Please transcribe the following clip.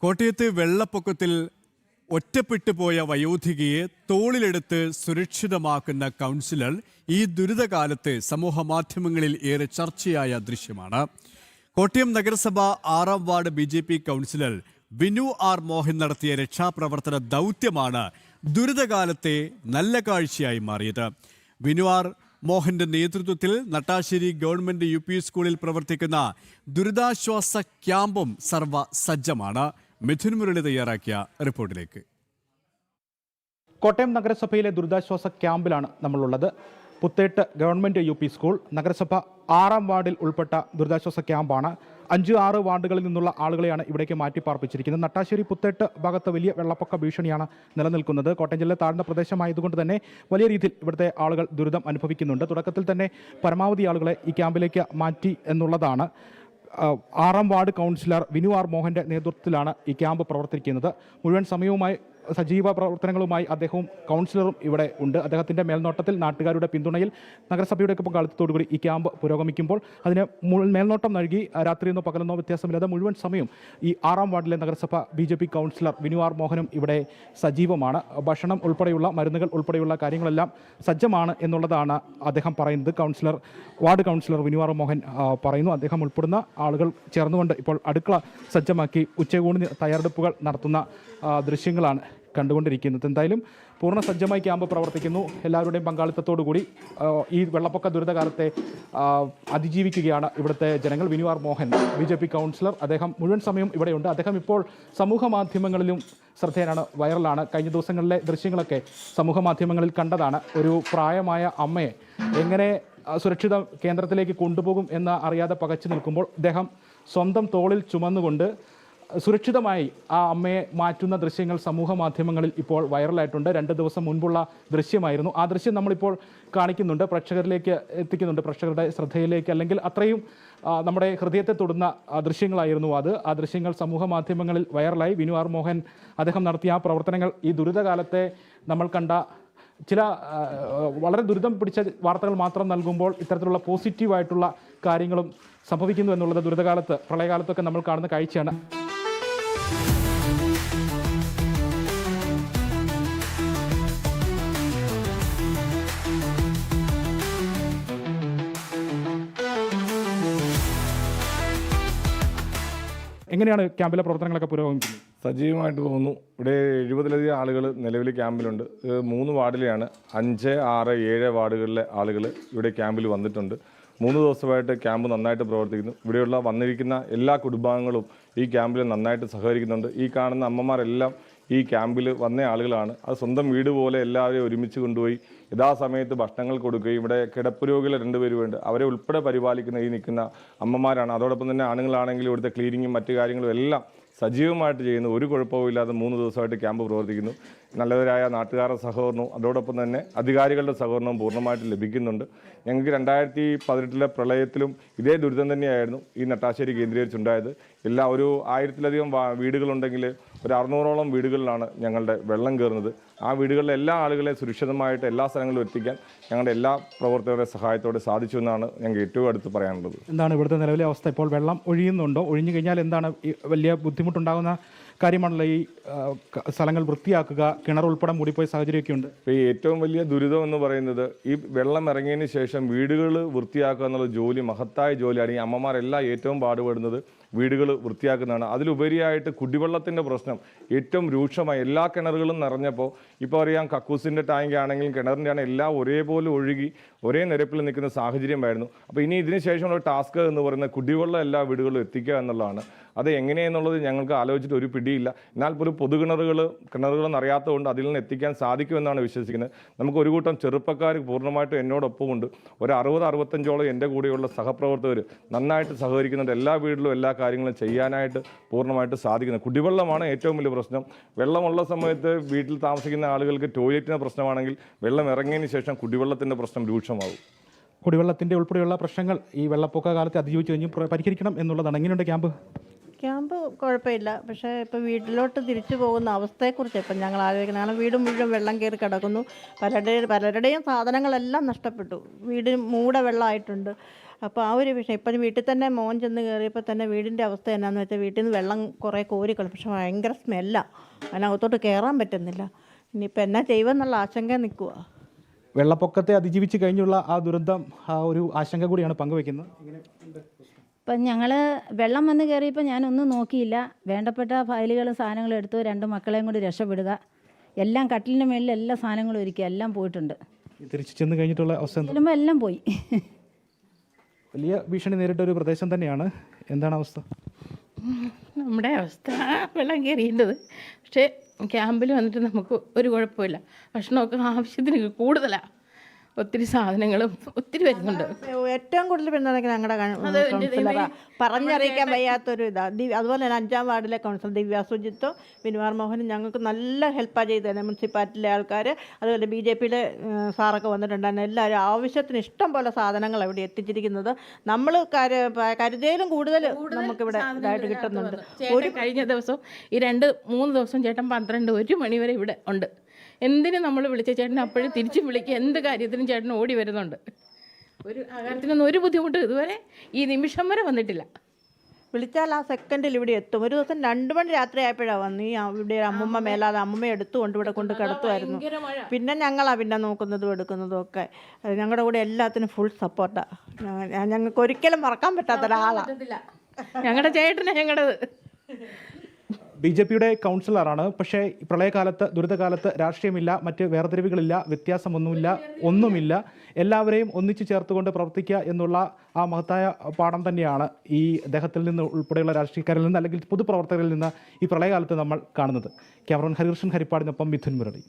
കോട്ടയത്ത് വെള്ളപ്പൊക്കത്തിൽ ഒറ്റപ്പെട്ടു പോയ വയോധികയെ തോളിലെടുത്ത് സുരക്ഷിതമാക്കുന്ന കൗൺസിലർ ഈ ദുരിതകാലത്ത് സമൂഹ മാധ്യമങ്ങളിൽ ഏറെ ചർച്ചയായ ദൃശ്യമാണ്. കോട്ടയം നഗരസഭ 6-ാം ward BJP councillor Vinu R Mohan നടത്തിയ രക്ഷാപ്രവർത്തന ദൗത്യമാണ് ദുരിതകാലത്തെ നല്ല കാഴ്ചയായി മാറിയത്. വിനു ആർ മോഹന്റെ നേതൃത്വത്തിൽ നട്ടാശ്ശേരി ഗവൺമെന്റ് UP സ്കൂളിൽ പ്രവർത്തിക്കുന്ന ദുരിതാശ്വാസ ക്യാമ്പും സർവ്വസജ്ജമാണ്. മിഥുൻ മുരളി തയ്യാറാക്കിയ റിപ്പോർട്ടിലേക്ക്. കോട്ടയം നഗരസഭയിലെ ദുരിതാശ്വാസ ക്യാമ്പിലാണ് നമ്മളുള്ളത്. പുത്തേട്ട് ഗവൺമെന്റ് UP സ്കൂൾ നഗരസഭ 6-ാം വാർഡിൽ ഉൾപ്പെട്ട ദുരിതാശ്വാസ ക്യാമ്പാണ്. 5-6 വാർഡുകളിൽ നിന്നുള്ള ആളുകളെയാണ് ഇവിടേക്ക് മാറ്റിപ്പാർപ്പിച്ചിരിക്കുന്നത്. നട്ടാശ്ശേരി പുത്തേട്ട് ഭാഗത്ത് വലിയ വെള്ളപ്പൊക്ക ഭീഷണിയാണ് നിലനിൽക്കുന്നത്. കോട്ടയം ജില്ല താഴ്ന്ന പ്രദേശമായതുകൊണ്ട് തന്നെ വലിയ രീതിയിൽ ഇവിടുത്തെ ആളുകൾ ദുരിതം അനുഭവിക്കുന്നുണ്ട്. തുടക്കത്തിൽ തന്നെ പരമാവധി ആളുകളെ ഈ ക്യാമ്പിലേക്ക് മാറ്റി എന്നുള്ളതാണ്. 6-ാം വാർഡ് കൗൺസിലർ വിനു ആർ മോഹന്റെ നേതൃത്വത്തിലാണ് ഈ ക്യാമ്പ് പ്രവർത്തിക്കുന്നത്. മുഴുവൻ സമയവുമായി സജീവ പ്രവർത്തനങ്ങളുമായി അദ്ദേഹവും കൗൺസിലറും ഇവിടെ ഉണ്ട്. അദ്ദേഹത്തിൻ്റെ മേൽനോട്ടത്തിൽ നാട്ടുകാരുടെ പിന്തുണയിൽ നഗരസഭയുടെ പങ്കാളിത്തത്തോടുകൂടി ഈ ക്യാമ്പ് പുരോഗമിക്കുമ്പോൾ അതിന് മേൽനോട്ടം നൽകി രാത്രിയെന്നോ പകലെന്നോ വ്യത്യാസമില്ലാതെ മുഴുവൻ സമയം ഈ 6-ാം വാർഡിലെ നഗരസഭ BJP കൗൺസിലർ വിനു ആർ മോഹനും ഇവിടെ സജീവമാണ്. ഭക്ഷണം ഉൾപ്പെടെയുള്ള മരുന്നുകൾ ഉൾപ്പെടെയുള്ള കാര്യങ്ങളെല്ലാം സജ്ജമാണ് എന്നുള്ളതാണ് അദ്ദേഹം പറയുന്നത്. Ward councillor Vinu R Mohan പറയുന്നു. അദ്ദേഹം ഉൾപ്പെടുന്ന ആളുകൾ ചേർന്നുകൊണ്ട് ഇപ്പോൾ അടുക്കള സജ്ജമാക്കി ഉച്ചയൂണിന് തയ്യാറെടുപ്പുകൾ നടത്തുന്ന ദൃശ്യങ്ങളാണ് കണ്ടുകൊണ്ടിരിക്കുന്നത്. എന്തായാലും പൂർണ്ണ സജ്ജമായി ക്യാമ്പ് പ്രവർത്തിക്കുന്നു. എല്ലാവരുടെയും പങ്കാളിത്തത്തോടുകൂടി ഈ വെള്ളപ്പൊക്ക ദുരിതകാലത്തെ അതിജീവിക്കുകയാണ് ഇവിടുത്തെ ജനങ്ങൾ. Vinu R Mohan BJP councillor, അദ്ദേഹം മുഴുവൻ സമയം ഇവിടെയുണ്ട്. അദ്ദേഹം ഇപ്പോൾ സമൂഹ മാധ്യമങ്ങളിലും ശ്രദ്ധേയനാണ്, വൈറലാണ്. കഴിഞ്ഞ ദിവസങ്ങളിലെ ദൃശ്യങ്ങളൊക്കെ സമൂഹ മാധ്യമങ്ങളിൽ കണ്ടതാണ്. ഒരു പ്രായമായ അമ്മയെ എങ്ങനെ സുരക്ഷിത കേന്ദ്രത്തിലേക്ക് കൊണ്ടുപോകും എന്ന് അറിയാതെ പകച്ചു നിൽക്കുമ്പോൾ അദ്ദേഹം സ്വന്തം തോളിൽ ചുമന്നുകൊണ്ട് സുരക്ഷിതമായി ആ അമ്മയെ മാറ്റുന്ന ദൃശ്യങ്ങൾ സമൂഹ മാധ്യമങ്ങളിൽ ഇപ്പോൾ വൈറലായിട്ടുണ്ട്. 2 ദിവസം മുൻപുള്ള ദൃശ്യമായിരുന്നു. ആ ദൃശ്യം നമ്മളിപ്പോൾ കാണിക്കുന്നുണ്ട്, പ്രേക്ഷകരിലേക്ക് എത്തിക്കുന്നുണ്ട്, പ്രേക്ഷകരുടെ ശ്രദ്ധയിലേക്ക്. അല്ലെങ്കിൽ അത്രയും നമ്മുടെ ഹൃദയത്തെ തൊടുന്ന ദൃശ്യങ്ങളായിരുന്നു അത്. ആ ദൃശ്യങ്ങൾ സമൂഹ മാധ്യമങ്ങളിൽ വൈറലായി. വിനു ആർ മോഹൻ അദ്ദേഹം നടത്തിയ ആ പ്രവർത്തനങ്ങൾ ഈ ദുരിതകാലത്തെ നമ്മൾ കണ്ട ചില വളരെ ദുരിതം പിടിച്ച വാർത്തകൾ മാത്രം നൽകുമ്പോൾ ഇത്തരത്തിലുള്ള പോസിറ്റീവായിട്ടുള്ള കാര്യങ്ങളും സംഭവിക്കുന്നു എന്നുള്ളത് ദുരിതകാലത്ത്, പ്രളയകാലത്തൊക്കെ നമ്മൾ കാണുന്ന കാഴ്ചയാണ്. എങ്ങനെയാണ് ക്യാമ്പിലെ പ്രവർത്തനങ്ങളൊക്കെ പുരോഗമിക്കുന്നത്? സജീവമായിട്ട് പോകുന്നു. ഇവിടെ 70-ലധികം ആളുകൾ നിലവിൽ ക്യാമ്പിലുണ്ട്. 3 വാർഡിലെയാണ്. 5, 6, 7 വാർഡുകളിലെ ആളുകൾ ഇവിടെ ക്യാമ്പിൽ വന്നിട്ടുണ്ട്. 3 ദിവസമായിട്ട് ക്യാമ്പ് നന്നായിട്ട് പ്രവർത്തിക്കുന്നു. ഇവിടെയുള്ള വന്നിരിക്കുന്ന എല്ലാ കുടുംബാംഗങ്ങളും ഈ ക്യാമ്പിൽ നന്നായിട്ട് സഹകരിക്കുന്നുണ്ട്. ഈ കാണുന്ന അമ്മമാരെല്ലാം ഈ ക്യാമ്പിൽ വന്ന ആളുകളാണ്. അത് സ്വന്തം വീട് പോലെ എല്ലാവരെയും ഒരുമിച്ച് കൊണ്ടുപോയി യഥാസമയത്ത് ഭക്ഷണങ്ങൾ കൊടുക്കുകയും ഇവിടെ കിടപ്പ് രോഗികൾ 2 പേരുമുണ്ട്, അവരെ ഉൾപ്പെടെ പരിപാലിക്കുന്ന ഈ നിൽക്കുന്ന അമ്മമാരാണ്. അതോടൊപ്പം തന്നെ ആണുങ്ങളാണെങ്കിലും ഇവിടുത്തെ ക്ലീനിങ്ങും മറ്റു കാര്യങ്ങളും എല്ലാം സജീവമായിട്ട് ചെയ്യുന്നു. ഒരു കുഴപ്പവും ഇല്ലാതെ 3 ദിവസമായിട്ട് ക്യാമ്പ് പ്രവർത്തിക്കുന്നു. നല്ലവരായ നാട്ടുകാരുടെ സഹകരണവും അതോടൊപ്പം തന്നെ അധികാരികളുടെ സഹകരണവും പൂർണ്ണമായിട്ട് ലഭിക്കുന്നുണ്ട്. ഞങ്ങൾക്ക് 2018 പ്രളയത്തിലും ഇതേ ദുരിതം തന്നെയായിരുന്നു ഈ നട്ടാശ്ശേരി കേന്ദ്രീകരിച്ചുണ്ടായത്. ഒരു 1000-ലധികം വീടുകളുണ്ടെങ്കിൽ ഒരു 600ഓളം വീടുകളിലാണ് ഞങ്ങളുടെ വെള്ളം കയറുന്നത്. ആ വീടുകളിലെ എല്ലാ ആളുകളെയും സുരക്ഷിതമായിട്ട് എല്ലാ സ്ഥലങ്ങളിലും എത്തിക്കാൻ ഞങ്ങളുടെ എല്ലാ പ്രവർത്തകരുടെ സഹായത്തോടെ സാധിച്ചു എന്നാണ് ഞങ്ങൾക്ക് ഏറ്റവും അടുത്ത് പറയാനുള്ളത്. എന്താണ് ഇവിടുത്തെ നിലവിലെ അവസ്ഥ? ഇപ്പോൾ വെള്ളം ഒഴിയുന്നുണ്ടോ? ഒഴിഞ്ഞു കഴിഞ്ഞാൽ എന്താണ് വലിയ ബുദ്ധിമുട്ടുണ്ടാകുന്ന കാര്യമാണല്ലോ ഈ സ്ഥലങ്ങൾ വൃത്തിയാക്കുക, കിണർ ഉൾപ്പെടെ മൂടിപ്പോയ സാഹചര്യമൊക്കെ ഉണ്ട്. ഇപ്പോൾ ഏറ്റവും വലിയ ദുരിതം എന്ന് പറയുന്നത് ഈ വെള്ളം ഇറങ്ങിയതിന് ശേഷം വീടുകൾ വൃത്തിയാക്കുക എന്നുള്ള ജോലി, മഹത്തായ ജോലിയാണ്. ഈ അമ്മമാരെല്ലാം ഏറ്റവും പാടുപെടുന്നത് വീടുകൾ വൃത്തിയാക്കുന്നതാണ്. അതിലുപരിയായിട്ട് കുടിവെള്ളത്തിൻ്റെ പ്രശ്നം ഏറ്റവും രൂക്ഷമായി. എല്ലാ കിണറുകളും നിറഞ്ഞപ്പോൾ ഇപ്പോൾ അറിയാം, കക്കൂസിൻ്റെ ടാങ്ക് ആണെങ്കിലും കിണറിൻ്റെ ആണെങ്കിൽ എല്ലാം ഒരേപോലെ ഒഴുകി ഒരേ നിരപ്പിൽ നിൽക്കുന്ന സാഹചര്യമായിരുന്നു. അപ്പോൾ ഇനി ഇതിന് ശേഷമുള്ള ടാസ്ക് എന്ന് പറയുന്നത് കുടിവെള്ളം എല്ലാ വീടുകളിലും എത്തിക്കുക എന്നുള്ളതാണ്. അത് എങ്ങനെയെന്നുള്ളത് ഞങ്ങൾക്ക് ആലോചിച്ചിട്ട് ഒരു പിടിയില്ല. എന്നാൽ പോലും കിണറുകൾ നിറയാത്തതുകൊണ്ട് അതിൽ നിന്ന് എത്തിക്കാൻ സാധിക്കുമെന്നാണ് വിശ്വസിക്കുന്നത്. നമുക്ക് ഒരു കൂട്ടം ചെറുപ്പക്കാർ പൂർണ്ണമായിട്ടും എന്നോടൊപ്പമുണ്ട്. ഒരു 60-65ഓളം എൻ്റെ കൂടെയുള്ള സഹപ്രവർത്തകർ നന്നായിട്ട് സഹകരിക്കുന്നുണ്ട്. എല്ലാ വീട്ടിലും എല്ലാ കാര്യങ്ങളും ചെയ്യാനായിട്ട് പൂർണ്ണമായിട്ട് സാധിക്കുന്നത്. കുടിവെള്ളമാണ് ഏറ്റവും വലിയ പ്രശ്നം. വെള്ളമുള്ള സമയത്ത് വീട്ടിൽ താമസിക്കുന്ന ആളുകൾക്ക് ടോയ്ലറ്റിൻ്റെ പ്രശ്നമാണെങ്കിൽ വെള്ളം ഇറങ്ങിയതിന് ശേഷം കുടിവെള്ളത്തിൻ്റെ പ്രശ്നം രൂക്ഷമാകും. കുടിവെള്ളത്തിൻ്റെ ഉൾപ്പെടെയുള്ള പ്രശ്നങ്ങൾ ഈ വെള്ളപ്പൊക്ക കാലത്ത് അതിജീവിച്ച് കഴിഞ്ഞ് പരിഹരിക്കണം എന്നുള്ളതാണ്. എങ്ങനെയുണ്ട് ക്യാമ്പ്? ക്യാമ്പ് കുഴപ്പമില്ല. പക്ഷേ ഇപ്പോൾ വീട്ടിലോട്ട് തിരിച്ചു പോകുന്ന അവസ്ഥയെക്കുറിച്ച് ഇപ്പം ഞങ്ങൾ ആലോചിക്കുന്നത്. കാരണം വീട് മുഴുവൻ വെള്ളം കയറി കിടക്കുന്നു. പലരുടെയും സാധനങ്ങളെല്ലാം നഷ്ടപ്പെട്ടു. വീട് വെള്ളമായിട്ടുണ്ട്. അപ്പോൾ ആ ഒരു വിഷയം ഇപ്പം വീട്ടിൽ തന്നെ മോൻ ചെന്ന് കയറിയപ്പോൾ തന്നെ വീടിൻ്റെ അവസ്ഥ എന്നാന്ന് വെച്ചാൽ വീട്ടിൽ നിന്ന് വെള്ളം കുറേ കോരിക്കളി, പക്ഷെ ഭയങ്കര സ്മെല്ലാണ്, അതിനകത്തോട്ട് കയറാൻ പറ്റുന്നില്ല. ഇനിയിപ്പോൾ എന്നാ ചെയ്യുമെന്നുള്ള ആശങ്ക നിൽക്കുക. വെള്ളപ്പൊക്കത്തെ അതിജീവിച്ച് കഴിഞ്ഞുള്ള ആ ദുരന്തം ഒരു ആശങ്ക കൂടിയാണ് പങ്കുവയ്ക്കുന്നത്. ഇപ്പം ഞങ്ങൾ വെള്ളം വന്ന് കയറിയപ്പോൾ ഞാനൊന്നും നോക്കിയില്ല, വേണ്ടപ്പെട്ട ഫയലുകളും സാധനങ്ങളും എടുത്തു, 2 മക്കളെയും കൂടി രക്ഷപ്പെടുക, എല്ലാം കട്ടിലിൻ്റെ മേളിൽ എല്ലാ സാധനങ്ങളും ഒരുക്കുക, എല്ലാം പോയിട്ടുണ്ട്. തിരിച്ചു ചെന്ന് കഴിഞ്ഞിട്ടുള്ള അവസ്ഥ എന്താ? ചെല്ലുമ്പോൾ എല്ലാം പോയി. വലിയ ഭീഷണി നേരിട്ട ഒരു പ്രദേശം തന്നെയാണ്. എന്താണ് അവസ്ഥ? നമ്മുടെ അവസ്ഥ വെള്ളം കയറിയേണ്ടത്, പക്ഷേ ക്യാമ്പിൽ വന്നിട്ട് നമുക്ക് ഒരു കുഴപ്പമില്ല. ഭക്ഷണമൊക്കെ ആവശ്യത്തിന് കൂടുതലാണ്, ഒത്തിരി സാധനങ്ങളും ഒത്തിരി വരുന്നുണ്ട്. ഏറ്റവും കൂടുതൽ പിന്തുണയ്ക്ക് ഞങ്ങളുടെ കൗൺസിലറാണ്, പറഞ്ഞറിയിക്കാൻ വയ്യാത്തൊരു ഇതാണ്. അതുപോലെ തന്നെ 5-ാം വാർഡിലെ കൗൺസിലർ ദിവ്യ സുജിത്തും വിനുവാർ മോഹനും ഞങ്ങൾക്ക് നല്ല ഹെൽപ്പാണ് ചെയ്തു തന്നെ. മുനിസിപ്പാലിറ്റിയിലെ ആൾക്കാർ, അതുപോലെ BJPയിലെ സാറൊക്കെ വന്നിട്ടുണ്ടായിരുന്നു. എല്ലാവരും ആവശ്യത്തിന് ഇഷ്ടം പോലെ സാധനങ്ങൾ ഇവിടെ എത്തിച്ചിരിക്കുന്നത്. നമ്മൾ കരുതയിലും കൂടുതൽ നമുക്കിവിടെ ഇതായിട്ട് കിട്ടുന്നുണ്ട്. കഴിഞ്ഞ ദിവസം ഈ 2-3 ദിവസം ചേട്ടൻ 12-1 മണി വരെ ഇവിടെ ഉണ്ട്. എന്തിനും നമ്മൾ വിളിച്ച ചേട്ടൻ അപ്പോഴും തിരിച്ചു വിളിക്കുക, എന്ത് കാര്യത്തിനും ചേട്ടൻ ഓടി വരുന്നുണ്ട്. ഒരു കാര്യത്തിനൊന്നും ഒരു ബുദ്ധിമുട്ട് ഇതുവരെ ഈ നിമിഷം വരെ വന്നിട്ടില്ല. വിളിച്ചാൽ ആ സെക്കൻഡിൽ ഇവിടെ എത്തും. ഒരു ദിവസം 2 മണി രാത്രി ആയപ്പോഴാണ് വന്ന് ഈ ഇവിടെ അമ്മൂമ്മ മേലാതെ അമ്മൂമ്മ എടുത്തുകൊണ്ട് ഇവിടെ കൊണ്ട് കിടത്തുമായിരുന്നു. പിന്നെ ഞങ്ങളാണ് പിന്നെ നോക്കുന്നതും എടുക്കുന്നതും ഒക്കെ. ഞങ്ങളുടെ കൂടെ എല്ലാത്തിനും ഫുൾ സപ്പോർട്ടാണ്. ഞങ്ങൾക്ക് ഒരിക്കലും മറക്കാൻ പറ്റാത്ത ഒരാളാണ് ഞങ്ങളുടെ ചേട്ടനാണ് ഞങ്ങളുടേത്. BJPയുടെ കൗൺസിലറാണ്. പക്ഷേ പ്രളയകാലത്ത്, ദുരിതകാലത്ത് രാഷ്ട്രീയമില്ല, മറ്റ് വേർതിരിവുകളില്ല, ഒന്നുമില്ല. എല്ലാവരെയും ഒന്നിച്ചു ചേർത്തുകൊണ്ട് പ്രവർത്തിക്കുക എന്നുള്ള ആ മഹത്തായ പാഠം തന്നെയാണ് ഈ അദ്ദേഹത്തിൽ നിന്ന് ഉൾപ്പെടെയുള്ള രാഷ്ട്രീയക്കാരിൽ നിന്ന് അല്ലെങ്കിൽ പൊതുപ്രവർത്തകരിൽ നിന്ന് ഈ പ്രളയകാലത്ത് നമ്മൾ കാണുന്നത്. ക്യാമറമാൻ ഹരികൃഷ്ണൻ ഹരിപ്പാടിനൊപ്പം മിഥുൻ മുരളി.